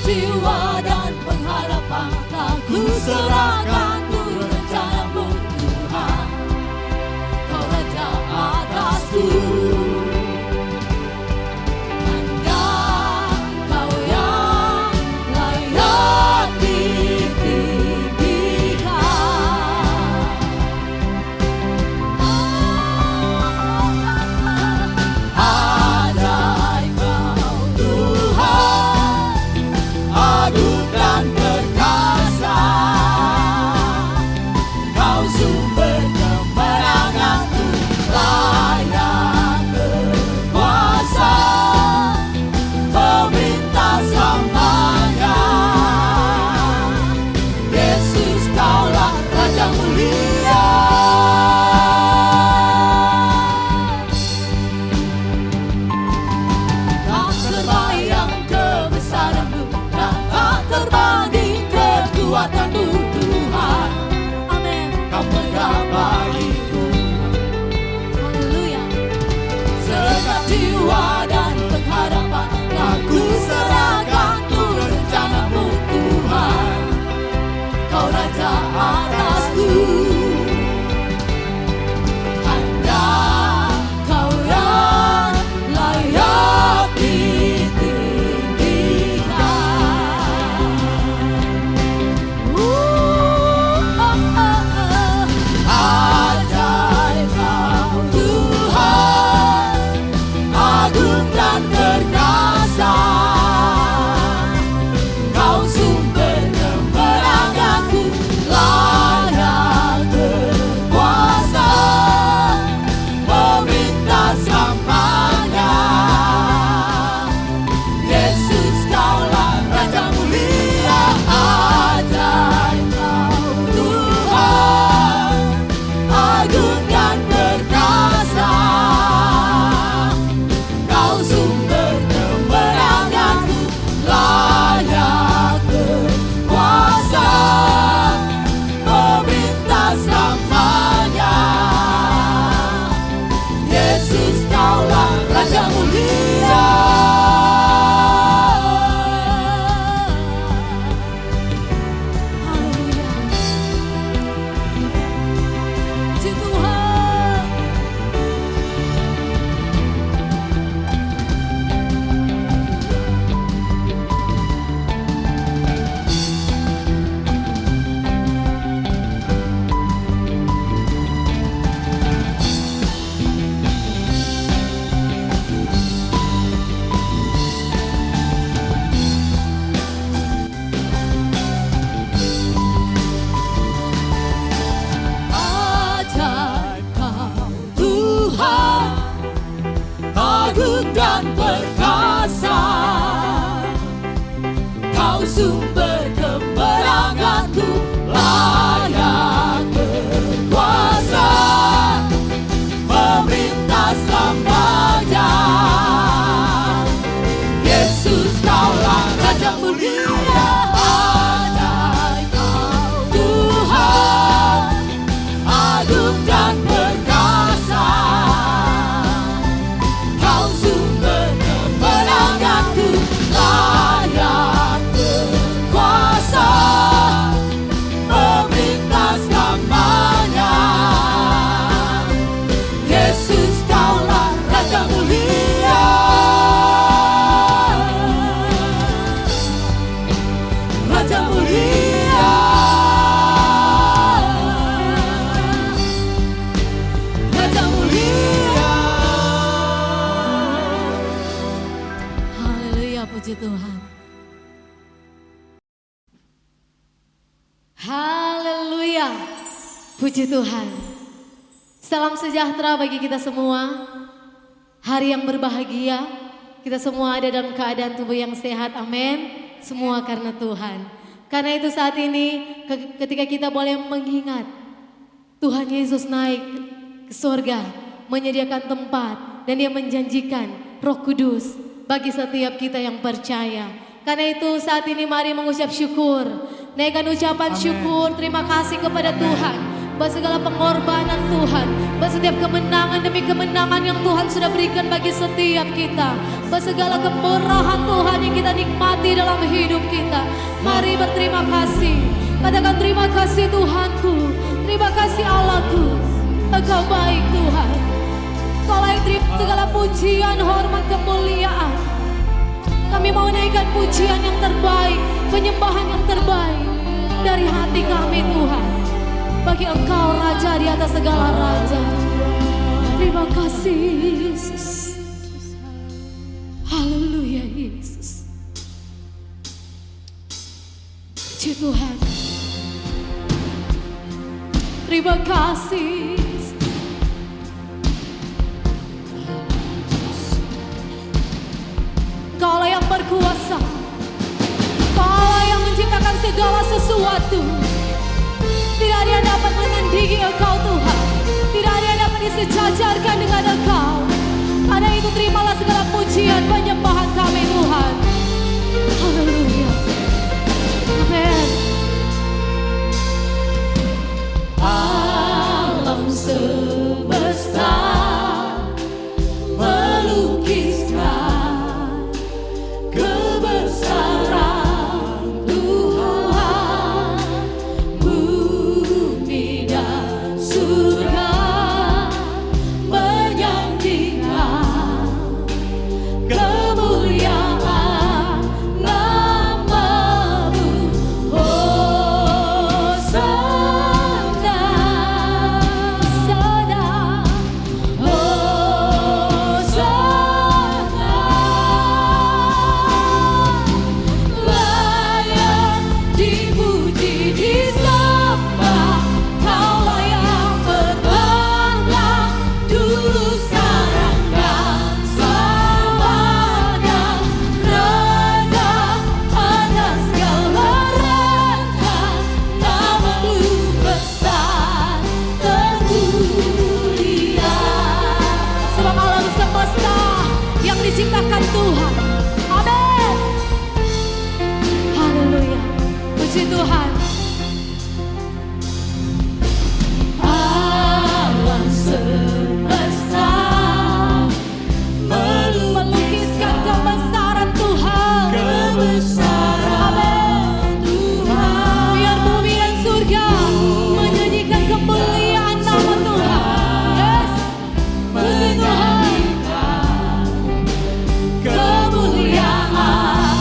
jiwa dan pengharapan, aku serahkan turun rencanamu Tuhan. Kau Raja atasku, hanya Kau yang layak ditinggikan. Ajaib Kau Tuhan, agung dan perkasa. Kau sumber kemenanganku, layak berkuasa, pemerintah selamanya. Yesus Kaulah Raja mulia. Tak terbayang kebesaran-Mu dan tak terbanding kekuatan-Mu Tuhan. Amin. Kau megah bagiku. Haleluya. Segenap jiwa dan pengharapan, aku serahkan turun rencana-Mu Tuhan. Kau Raja atasku, hanya Kau yang layak ditinggikan. Ajaib Kau Tuhan, agung dan perkasa. Kau sumber kemenanganku, layak berkuasa, pemerintah selamanya. Yesus Kaulah Raja mulia. Ajaib Kau Tuhan, agung dan perkasa. Kau sumber kemenanganku, layak berkuasa, pemerintah selamanya. Yesus Kaulah Raja mulia. Haleluya. Puji Tuhan. Ajaib Kau Tuhan, agung dan perkasa. Kau sumber kemenanganku, layak berkuasa, pemerintah selamanya. Yesus Kaulah Raja mulia. Ajaib Kau Tuhan, agung dan perkasa. Kau sumber kemenanganku, layak berkuasa, pemerintah selamanya. Yesus Kaulah Raja mulia. Raja mulia. Raja mulia. Haleluya, puji Tuhan. Haleluya, puji Tuhan. Salam sejahtera bagi kita semua. Hari yang berbahagia. Kita semua ada dalam keadaan tubuh yang sehat, amin. Semua karena Tuhan. Karena itu saat ini ketika kita boleh mengingat Tuhan Yesus naik ke surga, menyediakan tempat, dan Dia menjanjikan Roh Kudus bagi setiap kita yang percaya. Karena itu saat ini mari mengucap syukur. Naikkan ucapan syukur, terima kasih kepada Tuhan. buat segala pengorbanan Tuhan, buat setiap kemenangan demi kemenangan yang Tuhan sudah berikan bagi setiap kita, buat segala kemurahan Tuhan yang kita nikmati dalam hidup kita. Mari berterima kasih. Katakan terima kasih Tuhanku, terima kasih Allahku, Engkau baik Tuhan. Kau layak terima segala pujian, hormat, kemuliaan. Kami mau naikkan pujian yang terbaik, penyembahan yang terbaik dari hati kami Tuhan. Bagi Engkau Raja di atas segala Raja. Terima kasih Yesus. Haleluya Yesus. Puji Tuhan. Terima kasih. Kaulah yang berkuasa, Kaulah yang menciptakan segala sesuatu. Tidak ada yang dapat menandingi Engkau Tuhan, tidak ada yang dapat disejajarkan dengan Engkau. Karena itu terimalah segala pujian penyembahan kami Tuhan. Haleluya. Amin. Alam semesta melukiskan kebesaran Tuhan, bumi dan surga menyanyikan kemuliaan nama-Mu. Hosana, Hosana, Hosana. Layak dipuji, disembah, Kaulah yang bertahta dulu, sekarang dan selamanya. Raja atas segala raja, nama-Mu besar termulia. Sebab alam semesta yang diciptakan Tuhan. Amin. Haleluya. Puji Tuhan. Alam semesta melukiskan kebesaran Tuhan. Amin. Biar bumi dan surga menyanyikan kemuliaan nama Tuhan. Yes. Puji Tuhan. Kemuliaan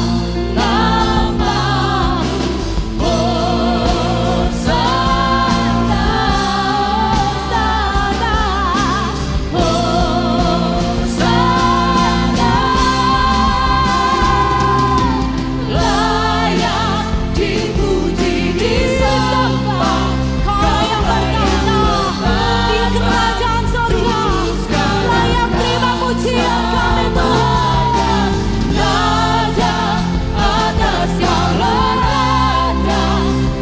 nama-Mu. Hosana, Hosana, Hosana. Layak dipuji, disembah, Kaulah yang bertahta di kerajaan surga. Layak terima pujian kami Tuhan. Raja atas segala raja,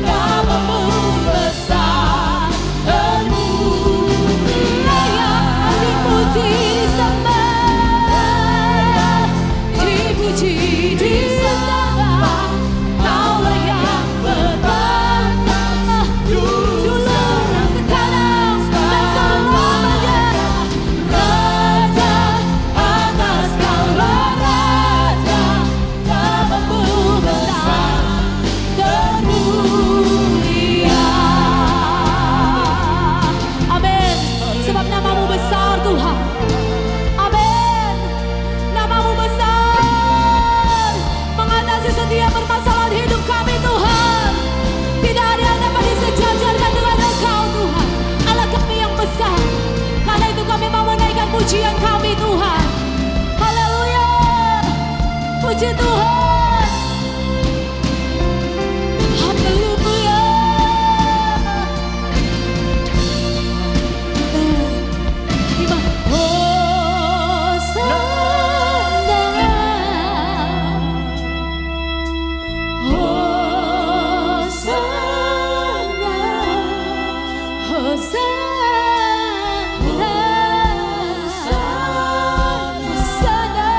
nama-Mu besar termulia. Layak dipuji, disembah, dipuji, disembah, Kaulah yang bertahta dulu, sekarang, dan selamanya. Raja atas segala raja, nama-Mu besar termulia. Amin. Sebab nama-Mu besar Tuhan. Amin. Nama-Mu besar mengatasi setiap permasalahan hidup kami Tuhan. Tidak ada yang dapat disejajarkan dengan Engkau Tuhan, Allah kami yang besar. Karena itu kami mau menaikkan pujian kami Tuhan. Haleluya. Puji Tuhan. Haleluya. Terima. Hosana, Hosana, Hosana, Hosana.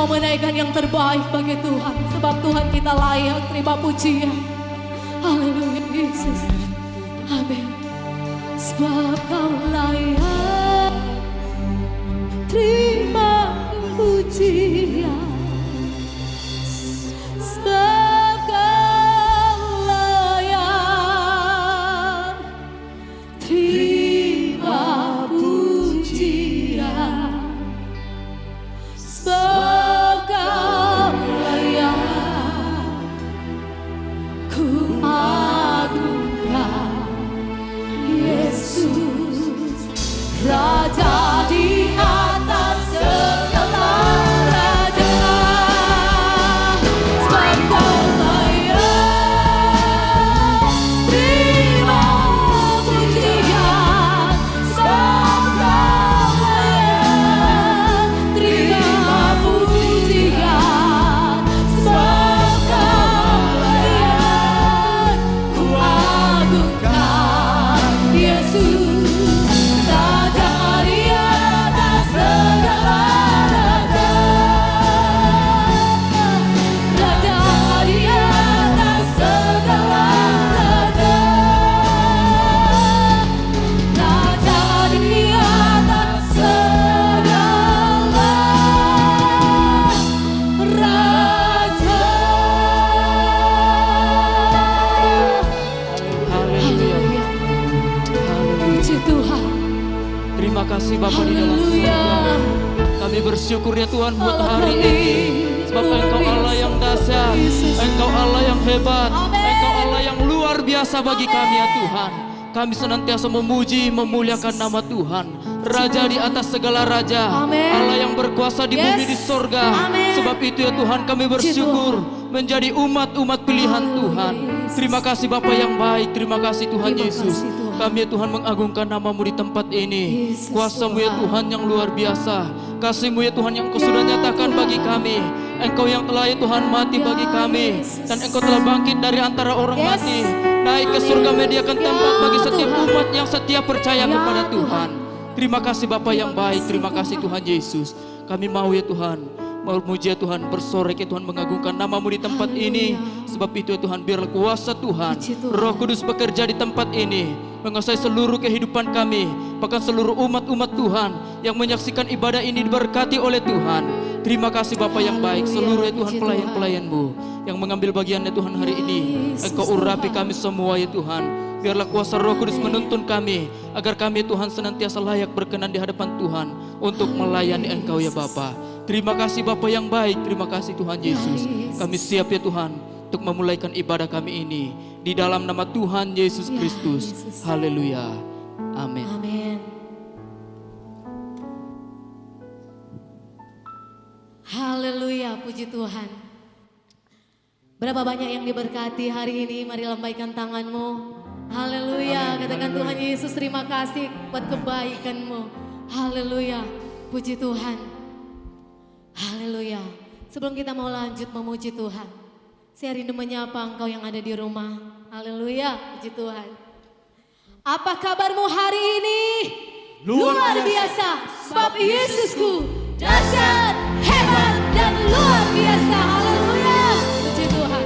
mau menaikkan yang terbaik bagi Tuhan. Sebab Tuhan kita layak terima pujian. Haleluya Yesus. Amin. Sebab kau layak terima pujian. Sebab kau layak terima pujian. Sebab kau layak ku agungkan Yesus, Raja di atas segala raja. Sebab kau layak terima pujian. Sebab kau layak terima pujian. Sebab kau layak ku agungkan Yesus, Raja di atas segala raja. Raja di atas segala raja. Raja di atas segala raja. Haleluya. Puji Tuhan. Terima kasih Bapa di dalam Haleluya. surga. Kami bersyukur ya Tuhan buat hari ini. Sebab Engkau Allah yang dahsyat, Engkau Allah yang hebat, Engkau Allah yang luar biasa bagi kami ya Tuhan. Kami senantiasa memuji, memuliakan nama Tuhan, Raja di atas segala raja, Amin. Allah yang berkuasa di bumi di sorga. Amin. Sebab itu ya Tuhan kami bersyukur menjadi umat-umat pilihan Tuhan. Terima kasih Bapa yang baik, terima kasih Tuhan Terima Yesus. kasih, Tuhan. Kami ya Tuhan mengagungkan nama-Mu di tempat ini. Yesus, Kuasa-Mu ya Tuhan. Tuhan yang luar biasa. Kasih-Mu ya Tuhan yang Kau sudah nyatakan bagi kami. Engkau yang telah ya Tuhan mati bagi kami. Dan Engkau telah bangkit dari antara orang Yes. mati. Naik ke surga mediakan tempat bagi setiap Tuhan. umat yang setia percaya Ya, kepada Tuhan. Tuhan. Terima kasih Bapa yang baik. Terima kasih Tuhan Yesus. Kami mau ya Tuhan, mau muji ya Tuhan, bersorek ya Tuhan, mengagungkan nama-Mu di tempat ini. Sebab itu ya Tuhan, biarlah kuasa Tuhan, Puji Tuhan. Roh Kudus bekerja di tempat ini, menguasai seluruh kehidupan kami, bahkan seluruh umat-umat Tuhan yang menyaksikan ibadah ini diberkati oleh Tuhan. Terima kasih Bapa yang baik, Haleluya, seluruh ya Tuhan puji pelayan-pelayan-Mu yang mengambil bagian ya Tuhan hari ini. Yesus, Engkau urapi Tuhan. kami semua ya Tuhan. Biarlah kuasa Roh Kudus menuntun kami, agar kami Tuhan senantiasa layak berkenan di hadapan Tuhan untuk melayani Engkau ya Bapa. Terima kasih Bapa yang baik, terima kasih Tuhan Yesus. Kami siap ya Tuhan untuk memulaikan ibadah kami ini di dalam nama Tuhan Yesus Ya, Kristus. Yesus. Haleluya. Amin. Amin. Haleluya, puji Tuhan. Berapa banyak yang diberkati hari ini, mari lambaikan tanganmu. Haleluya, katakan Tuhan Yesus terima kasih buat kebaikan-Mu. Haleluya, puji Tuhan. Haleluya. Sebelum kita mau lanjut memuji Tuhan, saya rindu menyapa engkau yang ada di rumah. Haleluya, puji Tuhan. Apa kabarmu hari ini? Luar biasa, sebab Yesusku dahsyat, hebat, dan luar biasa. Haleluya, puji Tuhan.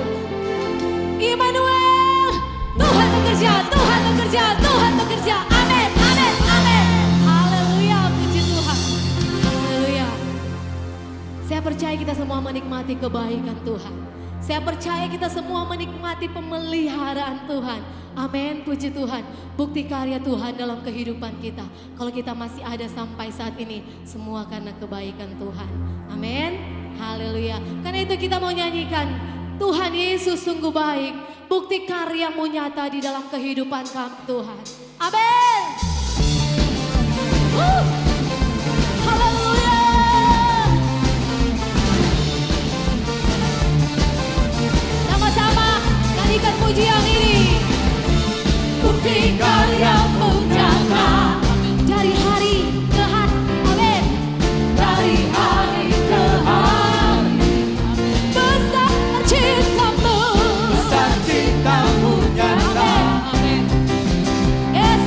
Immanuel, Tuhan bekerja, Tuhan bekerja, Tuhan bekerja. Amin, amin, amin. Haleluya, puji Tuhan. Haleluya. Saya percaya kita semua menikmati kebaikan Tuhan. Saya percaya kita semua menikmati pemeliharaan Tuhan. Amin, puji Tuhan. Bukti karya Tuhan dalam kehidupan kita. Kalau kita masih ada sampai saat ini, semua karena kebaikan Tuhan. Amin, haleluya. Karena itu kita mau nyanyikan, Tuhan Yesus sungguh baik. Bukti karya-Mu nyata di dalam kehidupan kami Tuhan. Amin. Haleluya. Sama-sama nyanyikan puji yang ini. Bukti karya-Mu nyata dari hari ke hari. Amin. Dari hari ke hari. Besar cinta-Mu. Besar cinta-Mu nyata. Amin. Yes.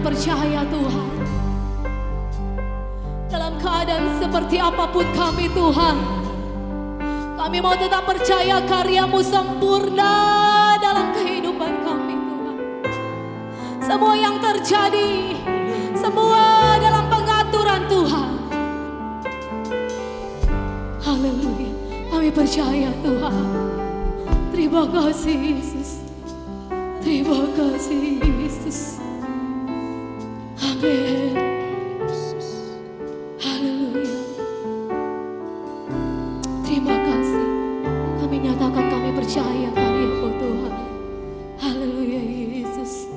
percaya Tuhan. Dalam keadaan seperti apapun kami Tuhan, kami mau tetap percaya karya-Mu sempurna dalam kehidupan kami Tuhan. Semua yang terjadi, semua dalam pengaturan Tuhan. Haleluya, kami percaya Tuhan. Terima kasih Yesus. Terima kasih Yesus. Amin. Haleluya. Terima kasih. Kami nyatakan kami percaya karya-Mu Tuhan. Haleluya Yesus.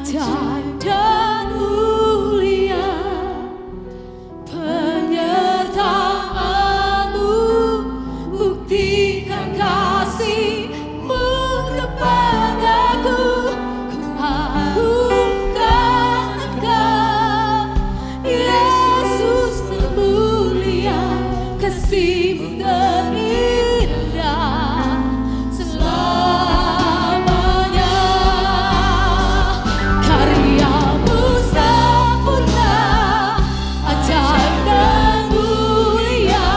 ajaib dan mulia penyertaan-Mu, buktikan kasih-Mu kepadaku. Ku agungkan Engkau, Yesus termulia, kasih-Mu terindah selamanya. Karya-Mu sempurna, ajaib dan mulia,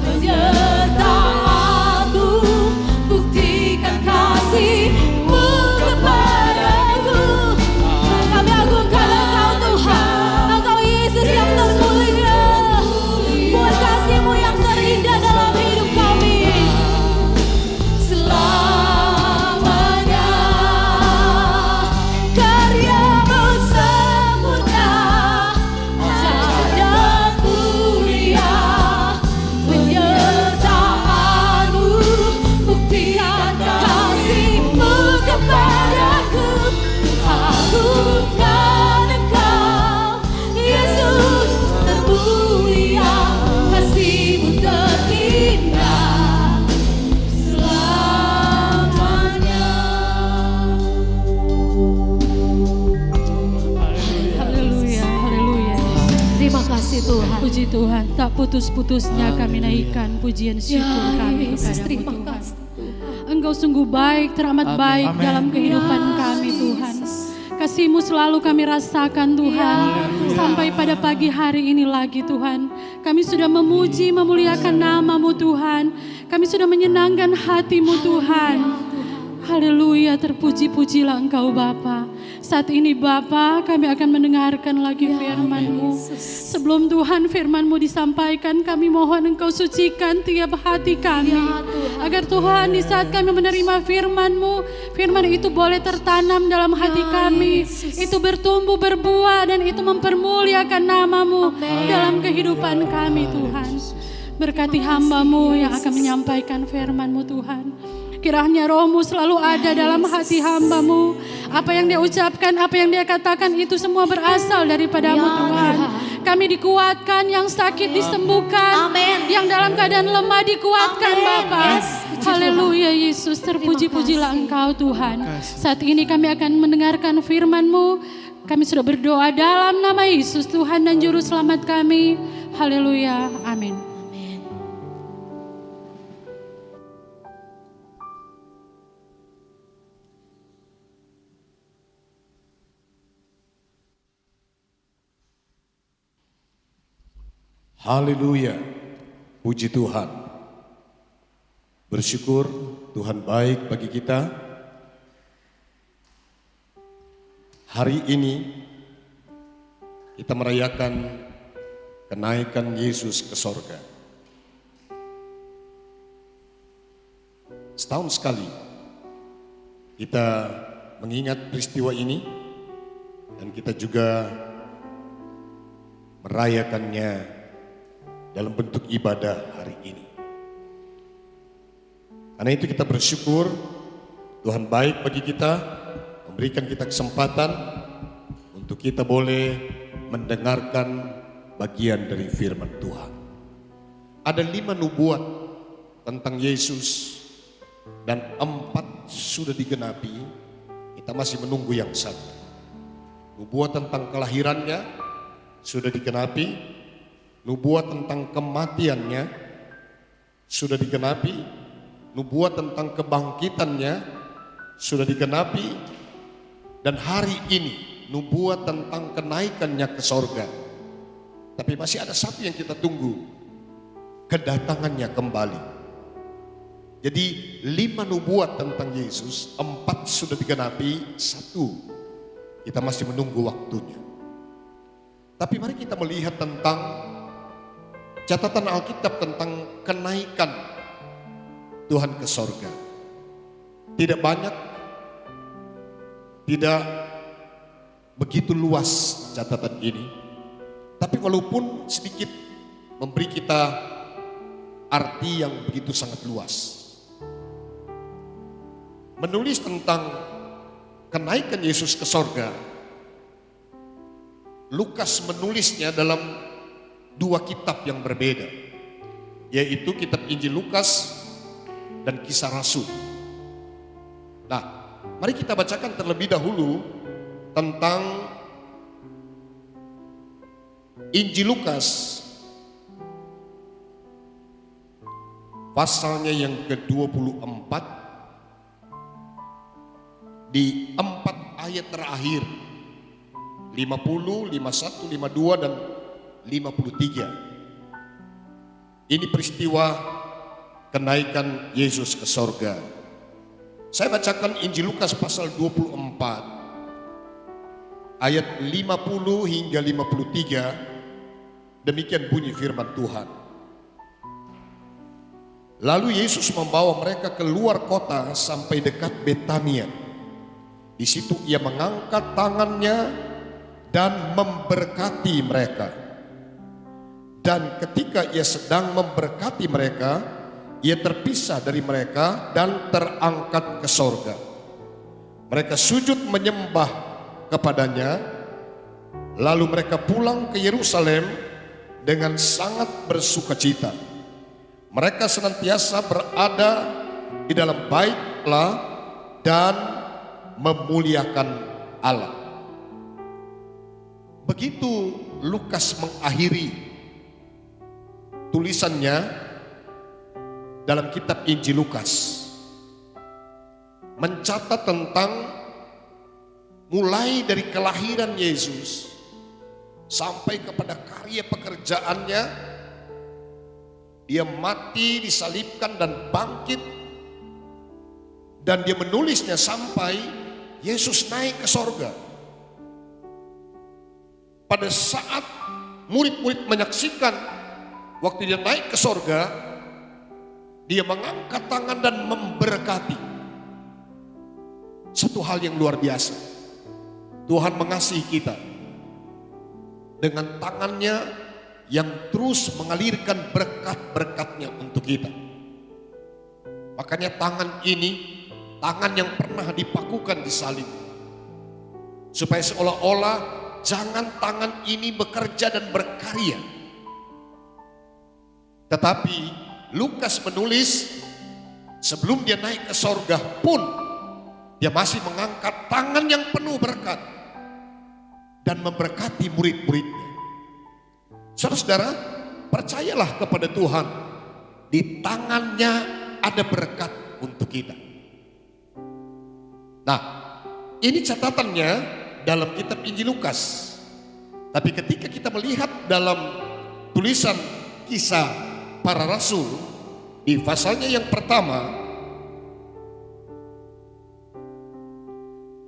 penyertaan-Mu, buktikan kasih-Mu kepadaku. Kami agungkan Engkau Tuhan, Engkau Yesus yang termulia, buat kasih-Mu yang terindah dalam hidup kami selamanya. Karya-Mu sempurna, ajaib dan mulia, penyertaan-Mu, buktikan kasih-Mu kepadaku. Agungkan Engkau, Yesus termulia, kasih-Mu terindah selamanya. Haleluya, haleluya. Terima kasih Tuhan. Puji Tuhan, tak putus-putusnya kami naikkan pujian syukur kami Yesus, kepadamu terima Tuhan. kasih Tuhan. Engkau sungguh baik, teramat baik Amin. dalam kehidupan Ya, kami Tuhan. Yesus. Kasih-Mu selalu kami rasakan Tuhan. Ya, Sampai pada pagi hari ini lagi Tuhan, kami sudah memuji, memuliakan nama-Mu Tuhan. Kami sudah menyenangkan hati-Mu Tuhan. Haleluya, terpuji-pujilah Engkau Bapa. Saat ini Bapa, kami akan mendengarkan lagi firman-Mu. Sebelum Tuhan firman-Mu disampaikan, kami mohon Engkau sucikan tiap hati kami. Ya, Tuhan. Agar Tuhan di saat kami menerima firman-Mu, firman itu boleh tertanam dalam hati kami. Yesus. Itu bertumbuh, berbuah, dan itu mempermuliakan nama-Mu Amin. dalam kehidupan kami Tuhan. Berkati hamba-Mu yang akan menyampaikan firman-Mu Tuhan. Kiranya Roh-Mu selalu ada dalam hati hamba-Mu. Apa yang Dia ucapkan, apa yang Dia katakan, itu semua berasal daripada-Mu Ya, Tuhan. Tuhan. Kami dikuatkan, yang sakit disembuhkan, Amin. yang dalam keadaan lemah dikuatkan Amin. Bapa. Yes, puji Haleluya Yesus, terpuji-pujilah Terima kasih. Engkau Tuhan. Saat ini kami akan mendengarkan firman-Mu. Kami sudah berdoa dalam nama Yesus Tuhan dan Juru Selamat kami. Haleluya, amin. Haleluya, puji Tuhan. Bersyukur Tuhan baik bagi kita. Hari ini kita merayakan kenaikan Yesus ke sorga. Setahun sekali kita mengingat peristiwa ini dan kita juga merayakannya dalam bentuk ibadah hari ini. Karena itu kita bersyukur Tuhan baik bagi kita, memberikan kita kesempatan untuk kita boleh mendengarkan bagian dari firman Tuhan. Ada 5 nubuat tentang Yesus dan 4 sudah digenapi. Kita masih menunggu yang 1. Nubuat tentang kelahirannya sudah digenapi. Nubuat tentang kematiannya sudah digenapi. Nubuat tentang kebangkitannya sudah digenapi. Dan hari ini nubuat tentang kenaikannya ke sorga. Tapi masih ada 1 yang kita tunggu, kedatangannya kembali. Jadi 5 nubuat tentang Yesus, 4 sudah digenapi, 1 kita masih menunggu waktunya. Tapi mari kita melihat tentang catatan Alkitab tentang kenaikan Tuhan ke sorga. Tidak banyak, tidak begitu luas catatan ini. Tapi walaupun sedikit memberi kita arti yang begitu sangat luas. Menulis tentang kenaikan Yesus ke sorga, Lukas menulisnya dalam dua kitab yang berbeda, yaitu kitab Injil Lukas dan Kisah Rasul. Nah, mari kita bacakan terlebih dahulu tentang Injil Lukas pasalnya yang ke-24 di 4 ayat terakhir, 50, 51, 52 dan 53. Ini peristiwa kenaikan Yesus ke sorga. Saya bacakan Injil Lukas pasal 24 ayat 50 hingga 53. Demikian bunyi firman Tuhan. Lalu Yesus membawa mereka keluar kota sampai dekat Betania. Di situ ia mengangkat tangannya dan memberkati mereka. Dan ketika ia sedang memberkati mereka, ia terpisah dari mereka dan terangkat ke sorga. Mereka sujud menyembah kepadanya, lalu mereka pulang ke Yerusalem dengan sangat bersukacita. Mereka senantiasa berada di dalam bait Allah dan memuliakan Allah. Begitu Lukas mengakhiri tulisannya dalam kitab Injil Lukas, mencatat tentang mulai dari kelahiran Yesus sampai kepada karya pekerjaannya. Dia mati, disalibkan dan bangkit, dan dia menulisnya sampai Yesus naik ke sorga. Pada saat murid-murid menyaksikan waktu dia naik ke sorga, dia mengangkat tangan dan memberkati. Satu hal yang luar biasa. Tuhan mengasihi kita dengan tangannya yang terus mengalirkan berkat-berkatnya untuk kita. Makanya tangan ini, tangan yang pernah dipakukan di salib, supaya seolah-olah jangan tangan ini bekerja dan berkarya. Tetapi Lukas menulis sebelum dia naik ke sorga pun dia masih mengangkat tangan yang penuh berkat dan memberkati murid-muridnya. Saudara-saudara, percayalah kepada Tuhan, di tangannya ada berkat untuk kita. Nah, ini catatannya dalam kitab Injil Lukas. Tapi ketika kita melihat dalam tulisan Kisah Para Rasul di pasalnya yang pertama,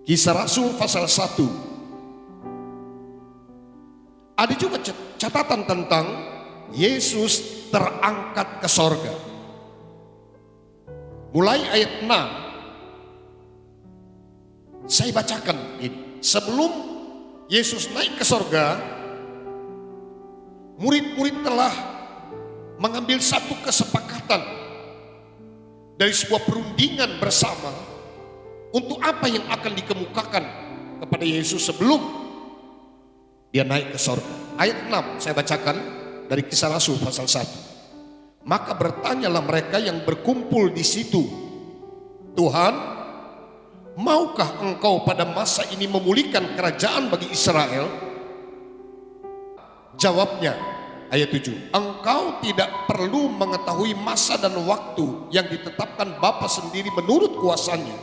Kisah Rasul pasal 1, ada juga catatan tentang Yesus terangkat ke sorga. Mulai ayat 6, saya bacakan ini. Sebelum Yesus naik ke sorga, murid-murid telah mengambil satu kesepakatan dari sebuah perundingan bersama untuk apa yang akan dikemukakan kepada Yesus sebelum dia naik ke sorga. Ayat 6 saya bacakan dari Kisah Rasul pasal 1. Maka bertanyalah mereka yang berkumpul di situ, Tuhan, maukah engkau pada masa ini memulihkan kerajaan bagi Israel? Jawabnya, ayat 7, engkau tidak perlu mengetahui masa dan waktu yang ditetapkan Bapa sendiri menurut kuasanya.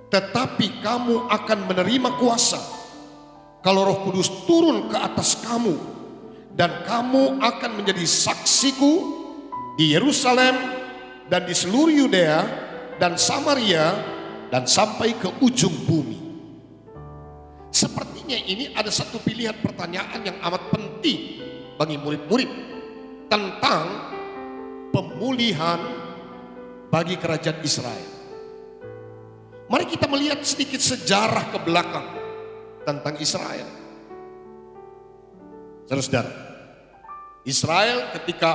Tetapi kamu akan menerima kuasa kalau Roh Kudus turun ke atas kamu, dan kamu akan menjadi saksiku di Yerusalem dan di seluruh Yudea dan Samaria dan sampai ke ujung bumi. Sepertinya ini ada satu pilihan pertanyaan yang amat penting bagi murid-murid tentang pemulihan bagi kerajaan Israel. Mari kita melihat sedikit sejarah ke belakang tentang Israel. Saudara-saudara, Israel ketika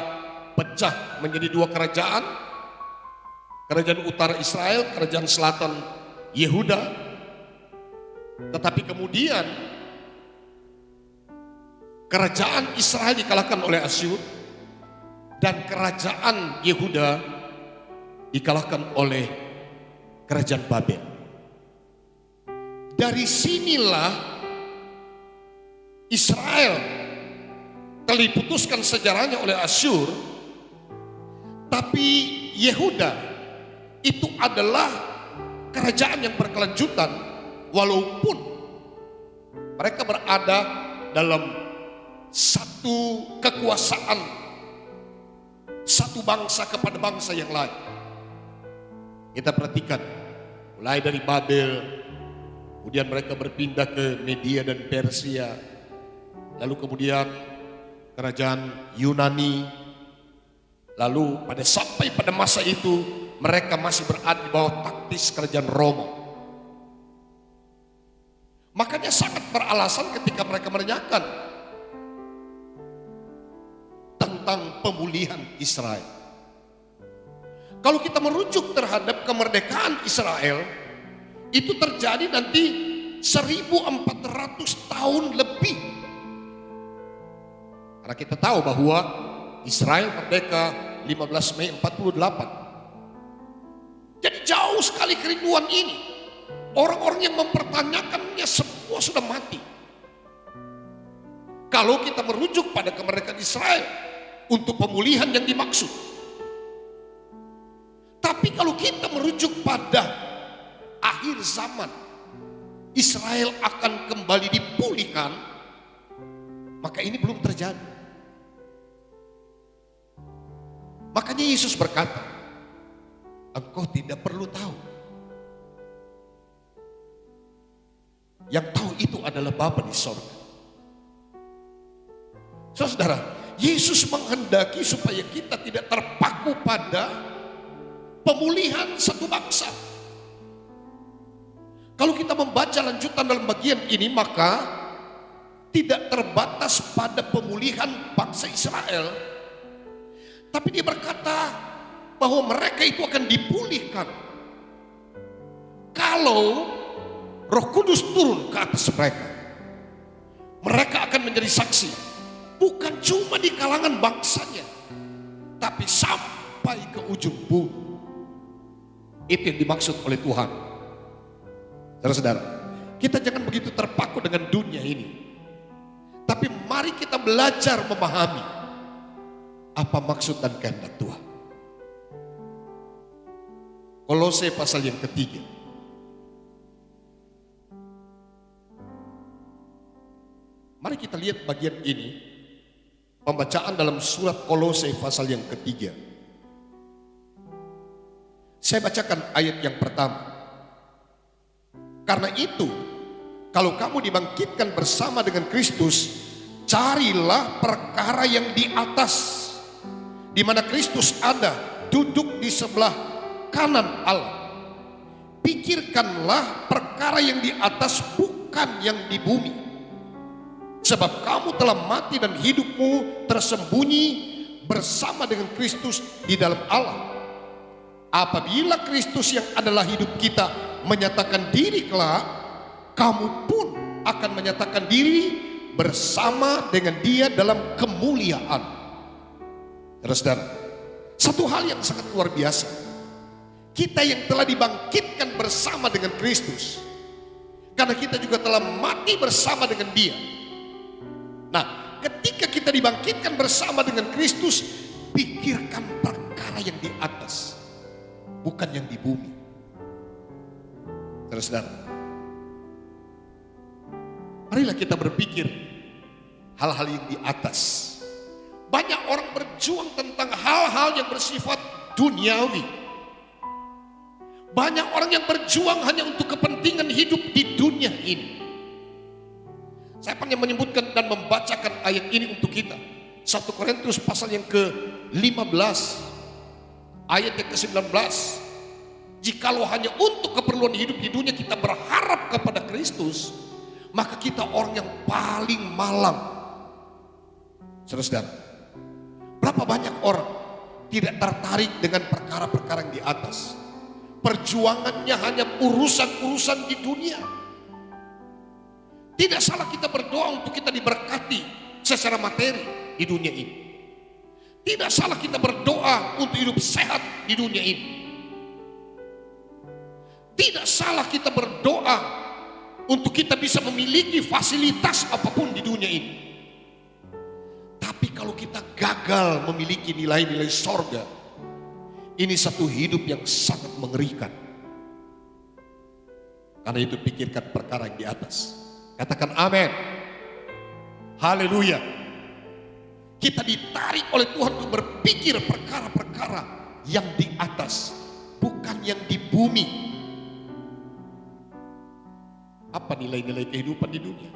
pecah menjadi dua kerajaan, kerajaan utara Israel, kerajaan selatan Yehuda, Tetapi kemudian kerajaan Israel dikalahkan oleh Asyur dan kerajaan Yehuda dikalahkan oleh kerajaan Babel. Dari sinilah Israel telah diputuskan sejarahnya oleh Asyur, tapi Yehuda itu adalah kerajaan yang berkelanjutan walaupun mereka berada dalam satu kekuasaan, satu bangsa kepada bangsa yang lain. Kita perhatikan mulai dari Babel, kemudian mereka berpindah ke Media dan Persia, lalu kemudian kerajaan Yunani, lalu sampai pada masa itu mereka masih berada di bawah taktis kerajaan Roma. Makanya sangat beralasan ketika mereka menanyakan tentang pemulihan Israel. Kalau kita merujuk terhadap kemerdekaan Israel, itu terjadi nanti 1400 tahun lebih. Karena kita tahu bahwa Israel merdeka 15 Mei 48. Jadi jauh sekali kerinduan ini. Orang-orang yang mempertanyakannya semua sudah mati. Kalau kita merujuk pada kemerdekaan Israel untuk pemulihan yang dimaksud. Tapi kalau kita merujuk pada akhir zaman, Israel akan kembali dipulihkan, maka ini belum terjadi. Makanya Yesus berkata, engkau tidak perlu tahu. Yang tahu itu adalah Bapa di sorga. Saudara, Yesus menghendaki supaya kita tidak terpaku pada pemulihan satu bangsa. Kalau kita membaca lanjutan dalam bagian ini, maka tidak terbatas pada pemulihan bangsa Israel, tapi dia berkata bahwa mereka itu akan dipulihkan kalau Roh Kudus turun ke atas mereka. Mereka akan menjadi saksi. Bukan cuma di kalangan bangsanya, tapi sampai ke ujung bumi. Itu yang dimaksud oleh Tuhan. Saudara-saudara, kita jangan begitu terpaku dengan dunia ini. Tapi mari kita belajar memahami apa maksud dan kehendak Tuhan. Kolose pasal yang ketiga. Mari kita lihat bagian ini. Pembacaan dalam surat Kolose pasal yang ketiga. Saya bacakan ayat yang pertama. Karena itu, kalau kamu dibangkitkan bersama dengan Kristus, carilah perkara yang di atas, di mana Kristus ada, duduk di sebelah kanan Allah. Pikirkanlah perkara yang di atas, bukan yang di bumi. Sebab kamu telah mati dan hidupmu tersembunyi bersama dengan Kristus di dalam Allah. Apabila Kristus yang adalah hidup kita menyatakan diri kelak, kamu pun akan menyatakan diri bersama dengan Dia dalam kemuliaan. Saudara, satu hal yang sangat luar biasa. Kita yang telah dibangkitkan bersama dengan Kristus, karena kita juga telah mati bersama dengan Dia. Nah, ketika kita dibangkitkan bersama dengan Kristus, pikirkan perkara yang di atas, bukan yang di bumi. Saudara, marilah kita berpikir hal-hal yang di atas. Banyak orang berjuang tentang hal-hal yang bersifat duniawi. Banyak orang yang berjuang hanya untuk kepentingan hidup di dunia ini. Saya pernah menyebutkan dan membacakan ayat ini untuk kita. 1 Korintus pasal yang ke-15 ayat yang ke-19. Jikalau hanya untuk keperluan hidup di dunia kita berharap kepada Kristus, maka kita orang yang paling malang. Saudara, berapa banyak orang tidak tertarik dengan perkara-perkara yang di atas. Perjuangannya hanya urusan-urusan di dunia. Tidak salah kita berdoa untuk kita diberkati secara materi di dunia ini. Tidak salah kita berdoa untuk hidup sehat di dunia ini. Tidak salah kita berdoa untuk kita bisa memiliki fasilitas apapun di dunia ini. Tapi kalau kita gagal memiliki nilai-nilai sorga, ini satu hidup yang sangat mengerikan. Karena itu pikirkan perkara yang di atas. Katakan amin. Haleluya. Kita ditarik oleh Tuhan untuk berpikir perkara-perkara yang di atas, bukan yang di bumi. Apa nilai-nilai kehidupan di dunia?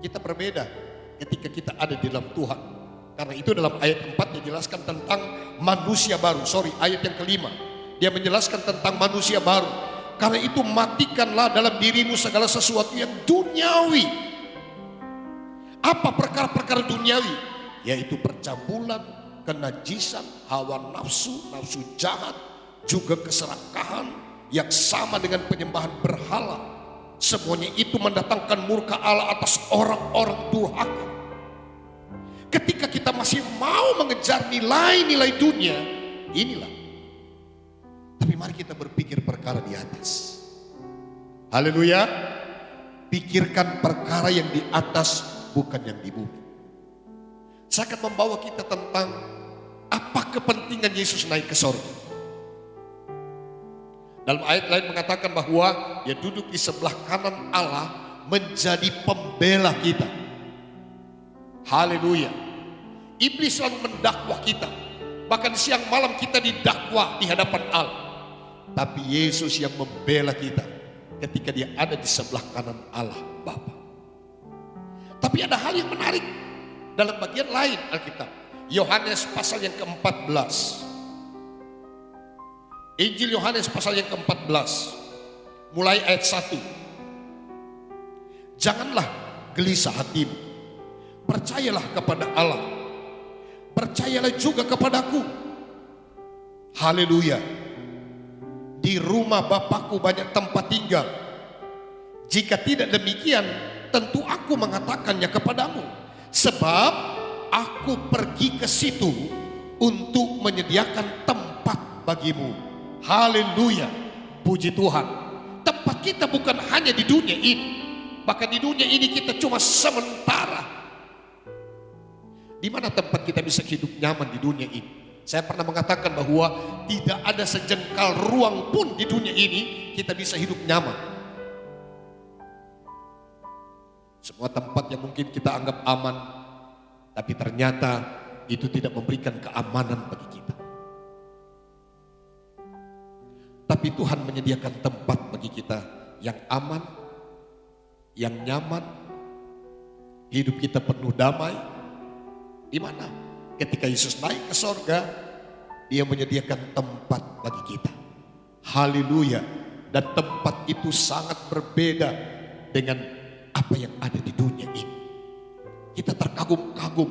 Kita berbeda ketika kita ada di dalam Tuhan. Karena itu dalam ayat 4 dijelaskan tentang manusia baru. Ayat yang kelima. Dia menjelaskan tentang manusia baru. Karena itu matikanlah dalam dirimu segala sesuatu yang duniawi. Apa perkara-perkara duniawi? Yaitu percabulan, kenajisan, hawa nafsu, nafsu jahat, juga keserakahan yang sama dengan penyembahan berhala. Semuanya itu mendatangkan murka Allah atas orang-orang durhaka. Ketika kita masih mau mengejar nilai-nilai dunia, inilah. Tapi mari kita berpikir perkara di atas. Haleluya. Pikirkan perkara yang di atas, bukan yang di bumi. Saya akan membawa kita tentang apa kepentingan Yesus naik ke sorga. Dalam ayat lain mengatakan bahwa dia duduk di sebelah kanan Allah menjadi pembela kita. Haleluya. Iblis selalu mendakwa kita. Bahkan siang malam kita didakwa di hadapan Allah. Tapi Yesus yang membela kita ketika dia ada di sebelah kanan Allah Bapa. Tapi ada hal yang menarik dalam bagian lain Alkitab. Yohanes pasal yang ke-14. Injil Yohanes pasal yang ke-14. Mulai ayat 1. Janganlah gelisah hatimu. Percayalah kepada Allah. Percayalah juga kepadaku. Haleluya. Di rumah Bapakku banyak tempat tinggal. Jika tidak demikian, tentu aku mengatakannya kepadamu. Sebab aku pergi ke situ untuk menyediakan tempat bagimu. Haleluya. Puji Tuhan. Tempat kita bukan hanya di dunia ini. Bahkan di dunia ini kita cuma sementara. Di mana tempat kita bisa hidup nyaman di dunia ini? Saya pernah mengatakan bahwa tidak ada sejengkal ruang pun di dunia ini kita bisa hidup nyaman. Semua tempat yang mungkin kita anggap aman, tapi ternyata itu tidak memberikan keamanan bagi kita. Tapi Tuhan menyediakan tempat bagi kita yang aman, yang nyaman, hidup kita penuh damai. Di mana? Ketika Yesus naik ke sorga, dia menyediakan tempat bagi kita. Haleluya. Dan tempat itu sangat berbeda dengan apa yang ada di dunia ini. Kita terkagum-kagum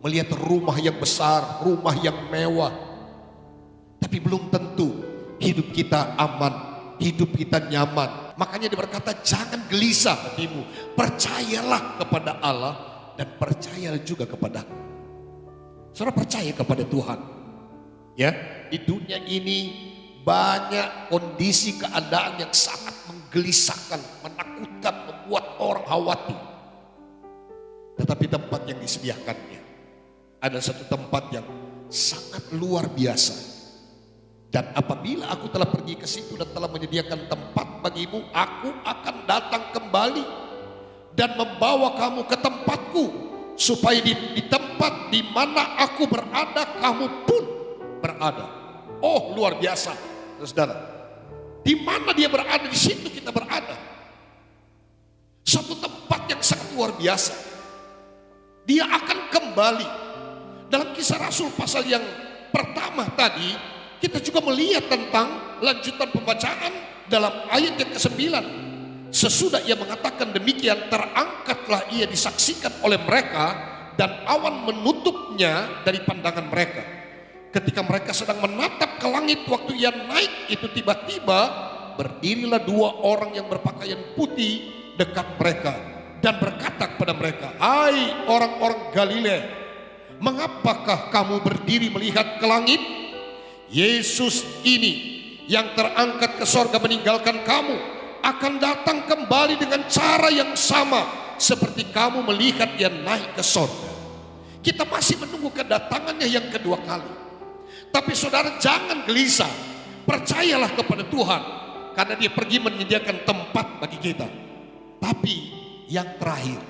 melihat rumah yang besar, rumah yang mewah. Tapi belum tentu hidup kita aman, hidup kita nyaman. Makanya dia berkata, jangan gelisah hatimu. Percayalah kepada Allah dan percayalah juga kepada aku. Saudara percaya kepada Tuhan. Ya, di dunia ini banyak kondisi keadaan yang sangat menggelisahkan, menakutkan, membuat orang khawatir. Tetapi tempat yang disediakannya ada satu tempat yang sangat luar biasa. Dan apabila aku telah pergi ke situ dan telah menyediakan tempat bagimu, aku akan datang kembali dan membawa kamu ke tempatku, supaya di tempat di mana aku berada, kamu pun berada. Oh, luar biasa, saudara. Di mana dia berada, di situ kita berada. Satu tempat yang sangat luar biasa. Dia akan kembali. Dalam Kisah Rasul pasal yang pertama tadi, kita juga melihat tentang lanjutan pembacaan dalam ayat yang ke-9. Sesudah ia mengatakan demikian, terangkatlah ia disaksikan oleh mereka, dan awan menutupnya dari pandangan mereka. Ketika mereka sedang menatap ke langit waktu ia naik itu, tiba-tiba berdirilah dua orang yang berpakaian putih dekat mereka dan berkata kepada mereka, "Hai orang-orang Galilea, mengapakah kamu berdiri melihat ke langit? Yesus ini yang terangkat ke sorga meninggalkan kamu akan datang kembali dengan cara yang sama seperti kamu melihat dia naik ke sorga." Kita masih menunggu kedatangannya yang kedua kali. Tapi saudara, jangan gelisah. Percayalah kepada Tuhan, karena dia pergi menyediakan tempat bagi kita. Tapi yang terakhir,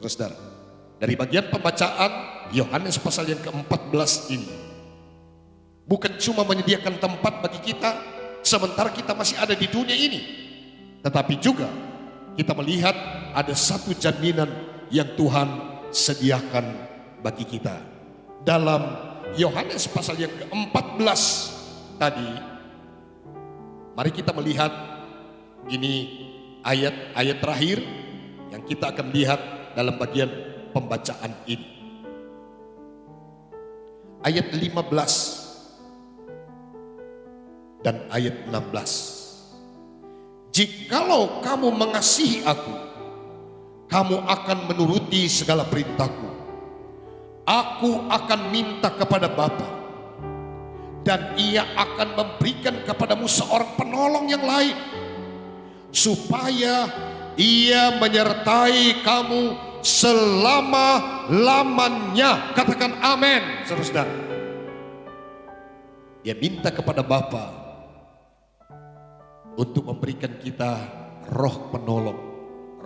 saudara, dari bagian pembacaan Yohanes pasal yang ke-14 ini, bukan cuma menyediakan tempat bagi kita sementara kita masih ada di dunia ini, tetapi juga kita melihat ada satu jaminan yang Tuhan sediakan bagi kita. Dalam Yohanes pasal yang ke-14 tadi, mari kita melihat ini ayat-ayat terakhir yang kita akan lihat dalam bagian pembacaan ini. Ayat 15 dan ayat 16. "Jikalau kamu mengasihi aku, kamu akan menuruti segala perintahku. Aku akan minta kepada Bapa, dan ia akan memberikan kepadamu seorang penolong yang lain, supaya ia menyertai kamu selama-lamanya." Katakan amin, saudara. Dia minta kepada Bapa untuk memberikan kita roh penolong,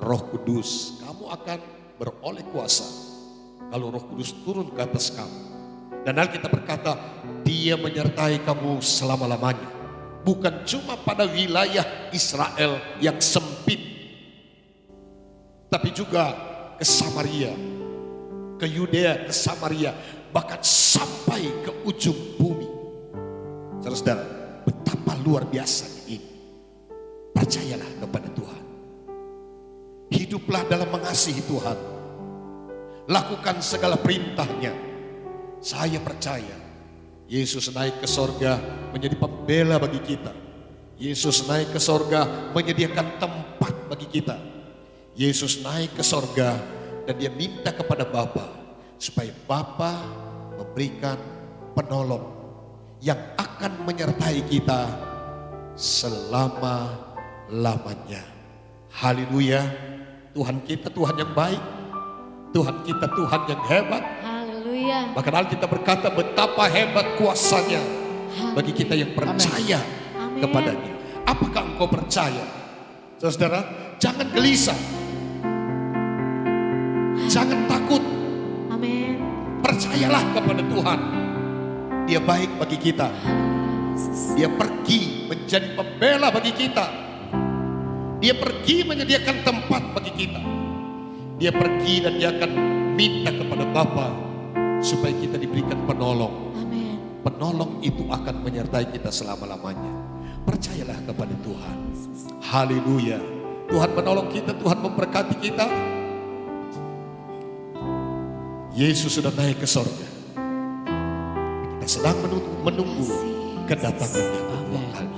Roh Kudus. Kamu akan beroleh kuasa kalau Roh Kudus turun ke atas kamu. Dan Alkitab berkata, dia menyertai kamu selama-lamanya. Bukan cuma pada wilayah Israel yang sempit, tapi juga ke Samaria, ke Yudea, ke Samaria, bahkan sampai ke ujung bumi. Saudara, betapa luar biasanya ini. Percayalah kepada Tuhan. Hiduplah dalam mengasihi Tuhan. Lakukan segala perintahnya. Saya percaya Yesus naik ke sorga menjadi pembela bagi kita. Yesus naik ke sorga menyediakan tempat bagi kita. Yesus naik ke sorga dan dia minta kepada Bapa supaya Bapa memberikan penolong yang akan menyertai kita selama-lamanya. Haleluya. Tuhan kita Tuhan yang baik. Tuhan kita Tuhan yang hebat. Haleluya. Bahkan Alkitab berkata betapa hebat kuasanya bagi kita yang percaya Amin. kepadanya. Apakah engkau percaya? Saudara, jangan gelisah. Jangan takut. Amin. Percayalah kepada Tuhan. Dia baik bagi kita. Dia pergi menjadi pembela bagi kita. Dia pergi menyediakan tempat bagi kita. Dia pergi dan dia akan minta kepada Bapa supaya kita diberikan penolong. Amin. Penolong itu akan menyertai kita selama-lamanya. Percayalah kepada Tuhan. Haleluya. Tuhan menolong kita, Tuhan memberkati kita. Yesus sudah naik ke sorga. Kita sedang menunggu kedatangannya kedua kali.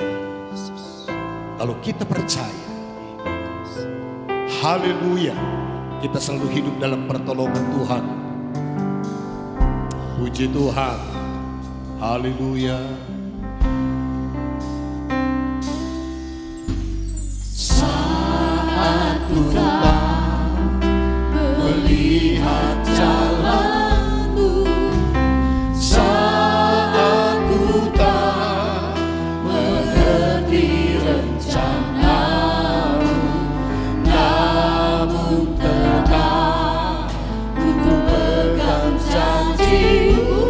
Kalau kita percaya, haleluya, kita selalu hidup dalam pertolongan Tuhan. Puji Tuhan. Haleluya. Saat ku melihat jalanmu, saat ku tak mengerti rencanamu, namun tetap ku pegang janjimu.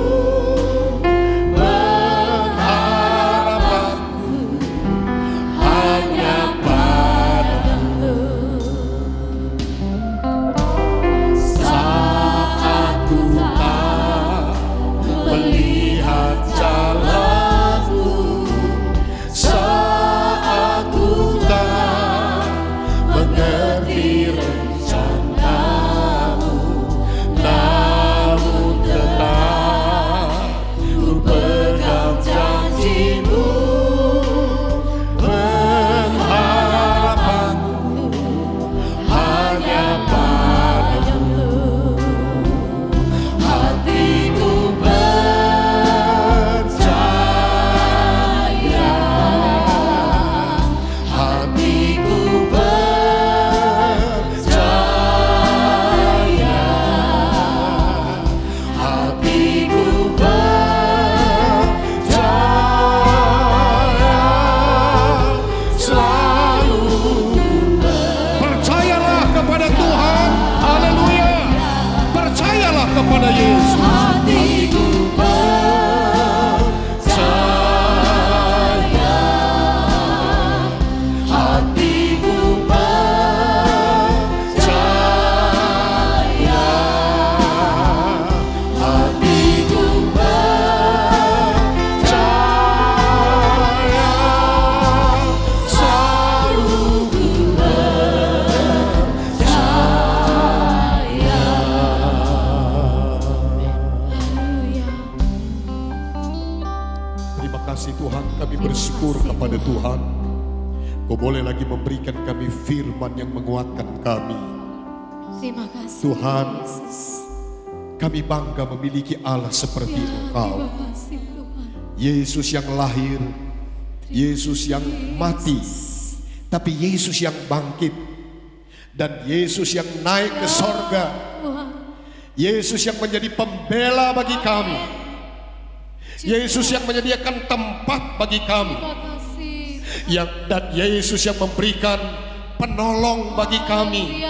Tuhan, Kau boleh lagi memberikan kami firman yang menguatkan kami. Terima kasih Tuhan, Yesus. kami bangga memiliki Allah seperti Engkau. Terima kasih Tuhan. Yesus yang lahir, Yesus yang mati, tapi Yesus yang bangkit, dan Yesus yang naik ke sorga. Tuhan. Yesus yang menjadi pembela bagi kami. Yesus yang menyediakan tempat bagi kami. Terima kasih. Dan Yesus yang memberikan penolong bagi kami.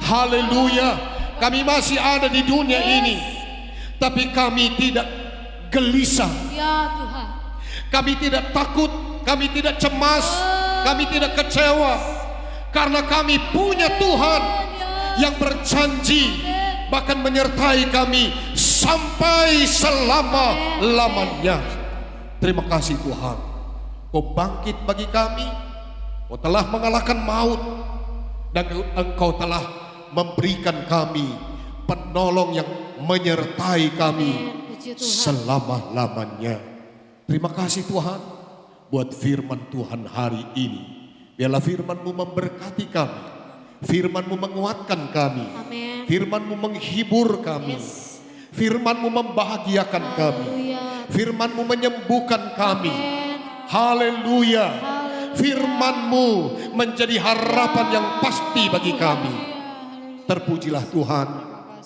Haleluya. Kami masih ada di dunia ini, tapi kami tidak gelisah. Ya Tuhan. Kami tidak takut, kami tidak cemas, kami tidak kecewa, karena kami punya Tuhan yang berjanji bahkan menyertai kami sampai selama-lamanya. Terima kasih Tuhan, Kau bangkit bagi kami, Kau telah mengalahkan maut, dan Engkau telah memberikan kami penolong yang menyertai kami selama-lamanya. Terima kasih Tuhan buat firman Tuhan hari ini. Biarlah firman-Mu memberkati kami, firman-Mu menguatkan kami, Amin. firman-Mu menghibur kami, firman-Mu membahagiakan kami, firman-Mu menyembuhkan kami. Haleluya. Firman-Mu menjadi harapan yang pasti bagi kami. Terpujilah Tuhan,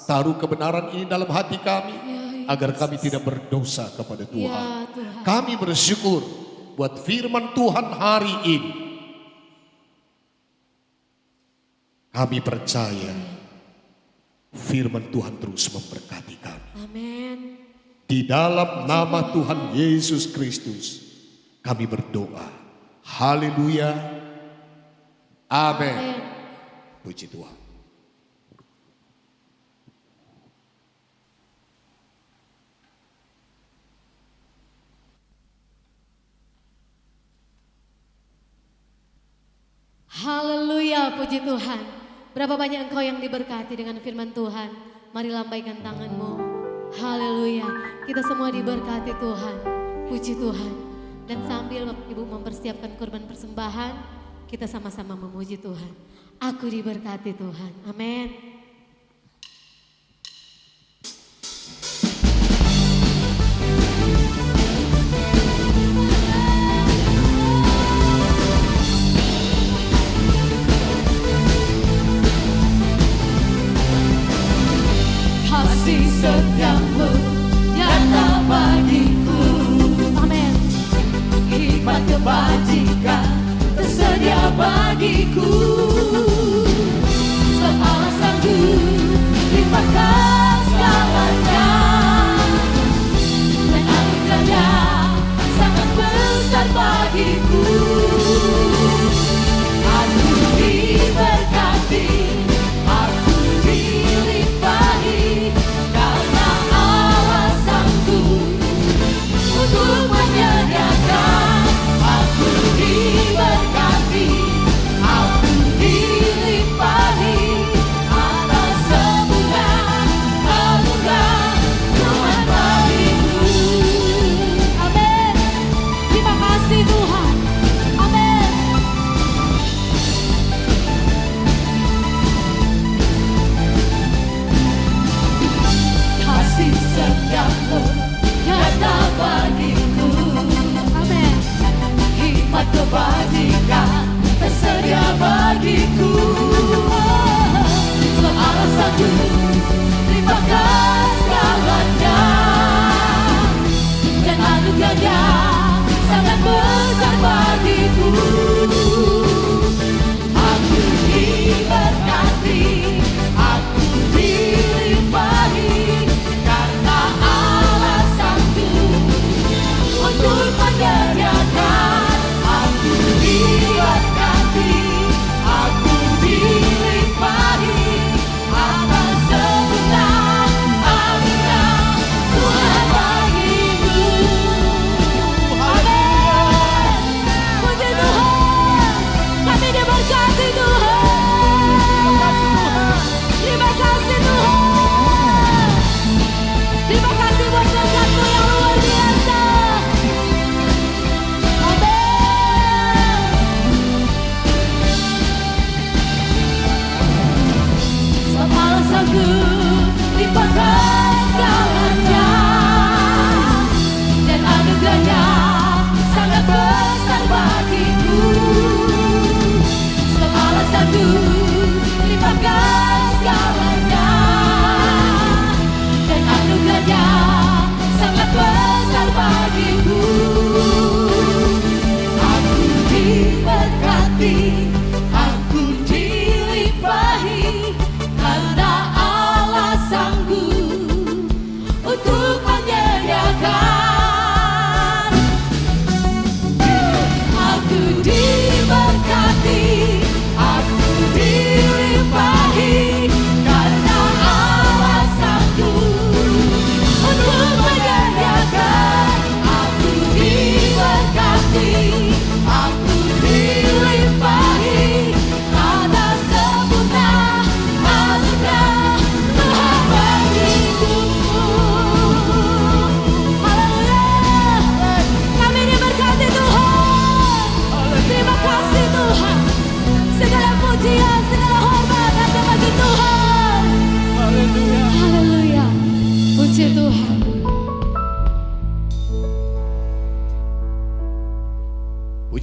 taruh kebenaran ini dalam hati kami, agar kami tidak berdosa kepada Tuhan. Kami bersyukur buat firman Tuhan hari ini. Kami percaya firman Tuhan terus memberkati kami. Amin. Di dalam nama Tuhan Yesus Kristus kami berdoa. Haleluya. Amin. Puji Tuhan. Haleluya, puji Tuhan. Berapa banyak engkau yang diberkati dengan firman Tuhan. Mari lambaikan tanganmu. Haleluya. Kita semua diberkati Tuhan. Puji Tuhan. Dan sambil Bapak Ibu mempersiapkan korban persembahan, kita sama-sama memuji Tuhan. Aku diberkati Tuhan. Amin. Kasih setiamu nyata bagiku. Amin. Hikmat kebajikan tersedia bagiku. Sebab Allah sanggup limpahkan segalanya, dan anugerahnya sangat besar bagiku. Aku diberkati, aku dilimpahi, karena Allah sanggup untuk menyediakan. Aku diberkati, aku dilimpahi atas semua anugerah Tuhan bagiku. Amin. Terima kasih Tuhan.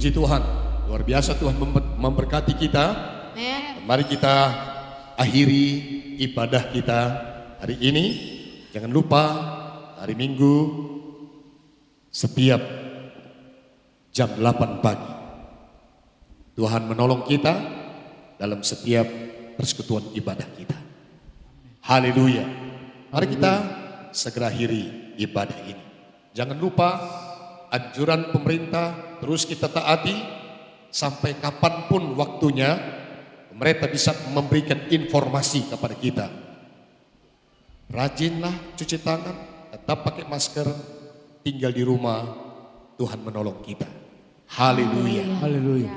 Puji Tuhan, luar biasa Tuhan memberkati kita. Amin. Mari kita akhiri ibadah kita hari ini. Jangan lupa hari Minggu setiap jam 8 pagi Tuhan menolong kita dalam setiap persekutuan ibadah kita. Haleluya. Mari kita segera akhiri ibadah ini. Jangan lupa anjuran pemerintah terus kita taati sampai kapanpun waktunya. Pemerintah bisa memberikan informasi kepada kita. Rajinlah cuci tangan, tetap pakai masker, tinggal di rumah, Tuhan menolong kita. Haleluya. Haleluya.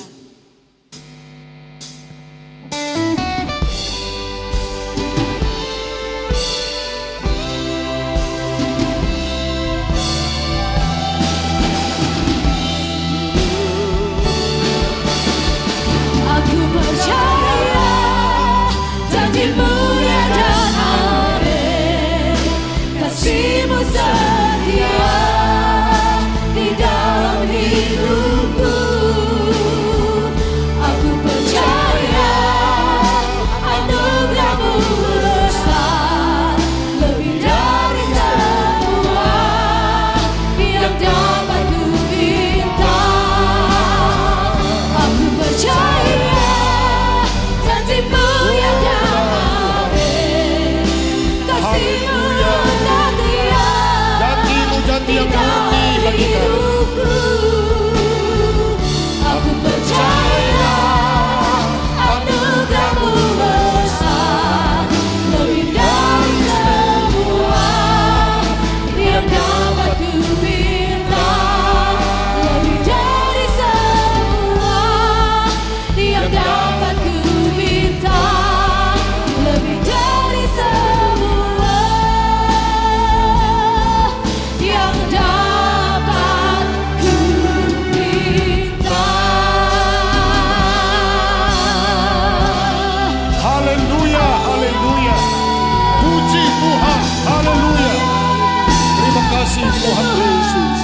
Aku percaya janji-Mu ya dan amin, kasih-Mu setia di dalam hidupku. Aku percaya anugerah-Mu besar, lebih dari semua yang dapat ku minta. Aku percaya janji-Mu yang amin, kasih-Mu setia Janji-Mu yang murni bagi kami. hidupku. Aku percaya anugerah-Mu besar, lebih dari semua yang dapat ku minta, lebih dari semua yang dapat ku minta, lebih dari semua yang dapat ku minta. Haleluya, haleluya. Puji Tuhan, haleluya. Terima kasih Tuhan Yesus.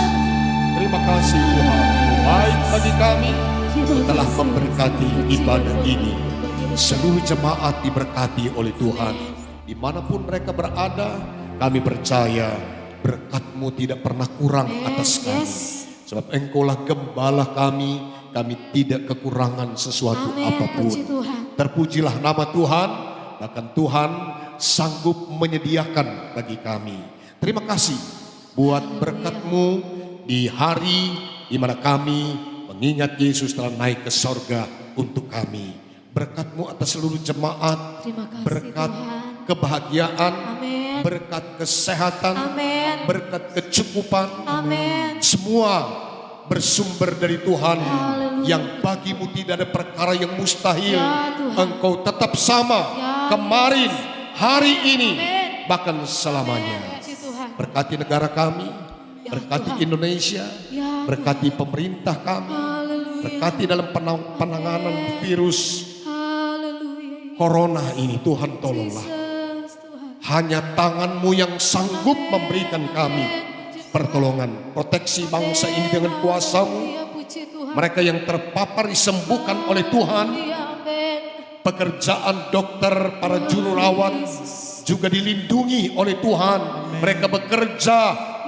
Terima kasih Tuhan. Baik bagi kami telah memberkati ibadah ini. Seluruh jemaat diberkati oleh Tuhan. Dimanapun mereka berada, kami percaya berkat-Mu tidak pernah kurang atas kami. Sebab Engkaulah gembala kami tidak kekurangan sesuatu Amin. apapun. Puji Tuhan. Terpujilah nama Tuhan, bahkan Tuhan sanggup menyediakan bagi kami. Terima kasih buat berkat-Mu di hari di mana kami mengingat Yesus telah naik ke sorga untuk kami. Berkat-Mu atas seluruh jemaat, Terima kasih berkat Tuhan. kebahagiaan, Amin. berkat kesehatan, Amin. berkat kecukupan, Amin. semua bersumber dari Tuhan. Haleluya. Yang bagimu tidak ada perkara yang mustahil. Ya, Tuhan. Engkau tetap sama Ya, kemarin, hari ini, Amin. bahkan selamanya. Puji Tuhan. Berkati negara kami, Ya, berkati Tuhan. Indonesia, Ya, berkati pemerintah kami, Haleluya. berkati dalam penanganan virus Haleluya. corona ini. Tuhan tolonglah. Yesus, Tuhan. Hanya tangan-Mu yang sanggup memberikan kami pertolongan. Proteksi bangsa ini dengan kuasa-Mu. Ya, puji Tuhan. Mereka yang terpapar disembuhkan oleh Tuhan. Ya, amin. Pekerjaan dokter, para juru rawat juga dilindungi oleh Tuhan. Mereka bekerja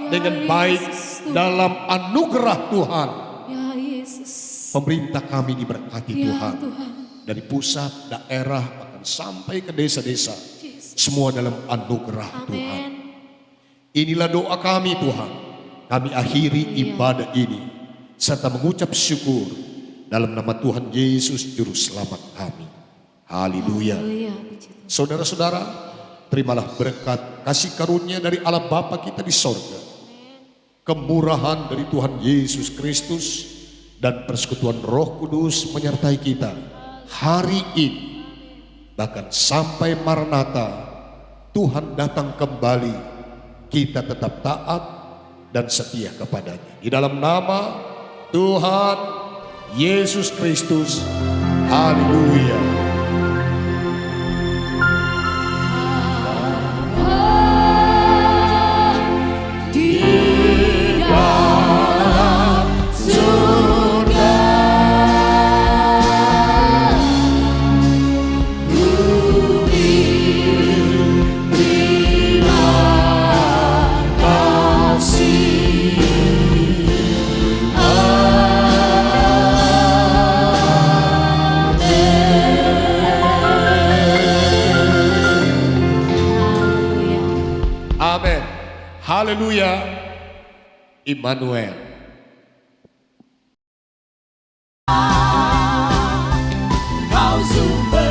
dengan baik dalam anugerah Tuhan. Ya, Yesus. Pemerintah kami diberkati Ya, Tuhan. Tuhan. Dari pusat, daerah, bahkan sampai ke desa-desa. Yesus. Semua dalam anugerah Tuhan. Amin. Inilah doa kami Tuhan. Kami akhiri ibadah ini serta mengucap syukur dalam nama Tuhan Yesus Juru Selamat kami. Haleluya. Haleluya. Puji Tuhan. Saudara-saudara, terimalah berkat kasih karunia dari Allah Bapa kita di sorga. Kemurahan dari Tuhan Yesus Kristus dan persekutuan Roh Kudus menyertai kita hari ini. Bahkan sampai Maranatha, Tuhan datang kembali. Kita tetap taat dan setia kepadanya. Di dalam nama Tuhan Yesus Kristus. Haleluya. Di dalam surga Haleluya. Immanuel. Kau sumber